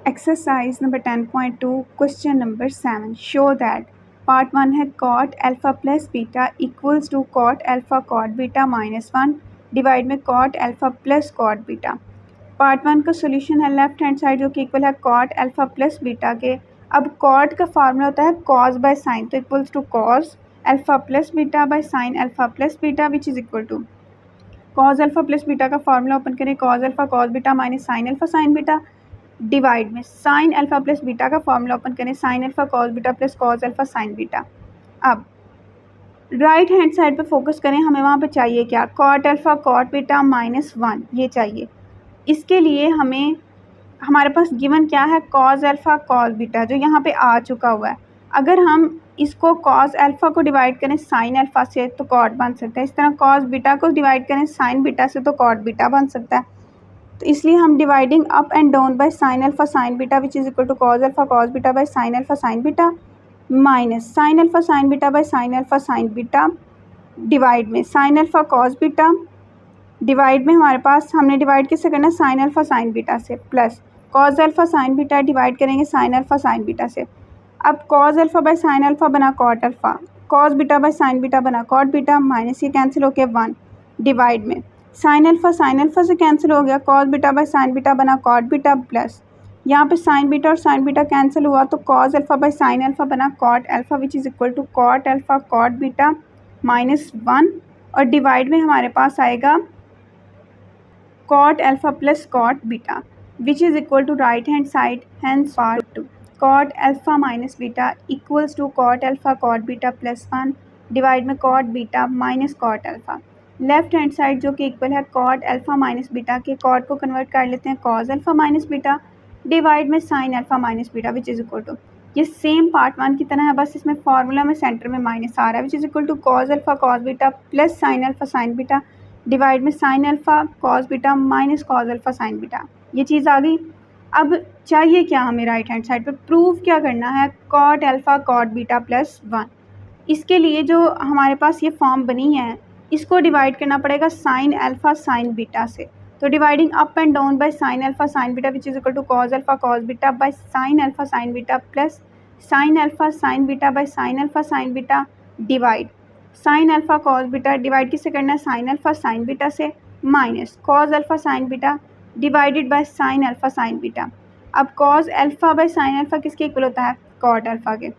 Exercise number 10.2, question number 7. Show that part 1 है cot alpha plus beta equals to cot alpha cot beta minus 1 divide में cot alpha plus cot beta. Part 1 का solution है left hand side जो कि equal है cot alpha plus beta के. अब cot का फार्मूला होता है cos by sin, तो equals to cos alpha plus beta by sin alpha plus beta which is equal to cos alpha plus beta का फार्मूला ओपन करें cos alpha cos beta minus sin alpha sin beta divide में sine alpha plus beta का formula open करें sine alpha cos beta plus cos alpha sine beta. अब right hand side पे focus करें, हमें वहाँ पे चाहिए क्या, cot alpha cot beta minus 1 ये चाहिए. इसके लिए हमें हमारे पास गिवन क्या है कॉस अल्फा कॉस बीटा जो यहाँ पे आ चुका हुआ है. अगर हम इसको कॉस अल्फा को डिवाइड करें साइन अल्फा से तो कॉट बन सकता है. इस तरह कॉस बीटा को डिवाइड करें साइन बीटा से तो कॉट बीटा बन सकता है. तो इसलिए हम dividing up and down by sine alpha sine beta which is equal to cos alpha cos beta by sine alpha sine beta minus sine alpha sine beta by sine alpha sine beta divide में sine alpha cos beta divide में हमारे पास हमने divide किससे करना है sine alpha sine beta से plus cos alpha sine beta divide करेंगे साइन अल्फा साइन बीटा से. अब cos alpha by sine alpha बना cot alpha, cos beta by sine beta बना कॉट बीटा माइनस ये कैंसिल होकर 1 डिवाइड में sine alpha से कैंसिल हो गया cos beta by sine beta बना कॉट बीटा प्लस यहाँ पे साइन बीटा और साइन बीटा कैंसिल हुआ तो cos alpha by sine alpha बना cot alpha which is equal to cot alpha cot beta minus 1 और डिवाइड में हमारे पास आएगा cot alpha plus cot beta which is equal to right hand side hence part 2 cot alpha minus beta equals to cot alpha cot beta plus 1 divide में cot beta minus cot alpha. Left hand side जो कि equal है cot alpha minus beta के cot को convert कर लेते हैं cos alpha minus beta divide में sine alpha minus beta which is equal to ये सेम पार्ट 1 की तरह है, बस इसमें फार्मूला में सेंटर में माइनस आ रहा है which is equal to cos alpha cos beta plus sine alpha sine beta divide में sine alpha cos beta minus cos alpha sine beta. ये चीज़ आ गई. अब चाहिए क्या हमें राइट हैंड साइड पर प्रूव क्या करना है cot alpha cot beta plus 1. इसके लिए जो हमारे पास ये फॉर्म बनी है इसको डिवाइड करना पड़ेगा साइन अल्फा साइन बीटा से. तो dividing up and down by sine alpha sine beta which is equal to cos alpha cos beta by sine alpha sine beta plus sine alpha sine beta by sine alpha sine beta divide sine alpha cos beta divide किससे करना है sine alpha sine beta से minus cos alpha sine beta divided by sine alpha sine beta. अब cos alpha by sine alpha किसके equal होता है cot alpha के,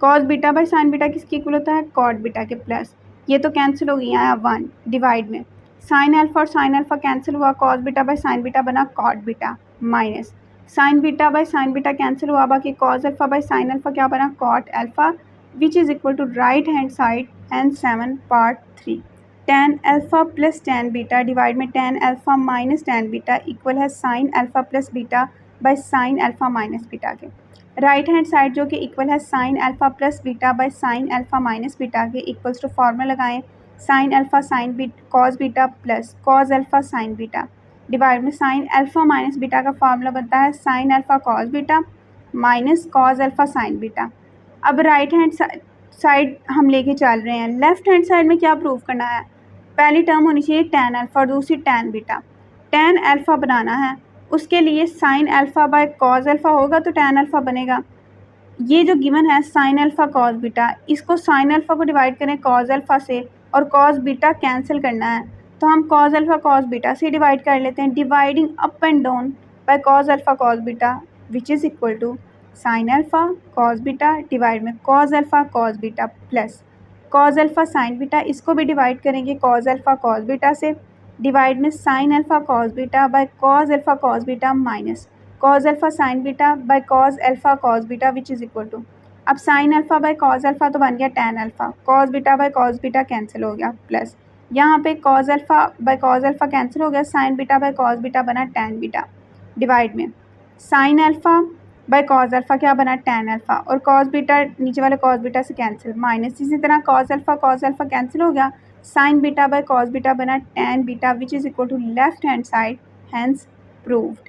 cos beta by sine beta किसके इक्वल होता है कॉट बीटा के प्लस ये तो कैंसिल हो गया है 1 डिवाइड में साइन अल्फा और साइन अल्फा कैंसिल हुआ cos beta by sine beta बना cot beta minus sine beta by sine beta cancel हुआ बाकी cos alpha by sine alpha क्या बना cot alpha which is equal to right hand side and 7 part 3 tan alpha plus tan beta divide में tan alpha minus tan beta equal है sine alpha plus beta by sine alpha minus beta के. Right hand side जो कि equal है sine alpha plus beta by sine alpha minus beta के equals to formula लगाएं sign alpha sine beta cos beta plus cos alpha sine beta divide में sine alpha minus beta का formula बनता है sine alpha cos beta minus cos alpha sine beta. अब right hand side हम लेके चल रहे हैं. लेफ्ट हैंड साइड में क्या प्रूव करना है, पहली टर्म होनी चाहिए टैन अल्फा और दूसरी टैन बीटा. टैन अल्फा बनाना है उसके लिए sine alpha by cos alpha होगा तो टैन अल्फा बनेगा. ये जो गिवन है साइन अल्फा कॉस बीटा इसको साइन अल्फा को डिवाइड करें कॉस अल्फा से और कॉस बीटा कैंसिल करना है तो हम कॉस अल्फा कॉस बीटा से डिवाइड कर लेते हैं dividing up and down by cos alpha cos beta which is equal to sign alpha cos beta divide में cos alpha cos beta plus cos alpha sine beta इसको भी divide करेंगे cos alpha cos beta से divide में sine alpha cos beta by cos alpha cos beta minus cos alpha sine beta by cos alpha cos beta which is equal to अब sine alpha by cos alpha तो बन गया tan alpha cos beta by cos beta cancel हो गया plus यहाँ पे cos alpha by cos alpha cancel हो गया sine beta by cos beta बना टैन बीटा डिवाइड में sine alpha by cos alpha क्या बना टैन अल्फा और कॉस बीटा नीचे वाले कॉस बीटा से कैंसिल माइनस इसी तरह कॉस अल्फा कैंसिल हो गया sine beta by cos beta बना tan beta which is equal to left hand side hence proved.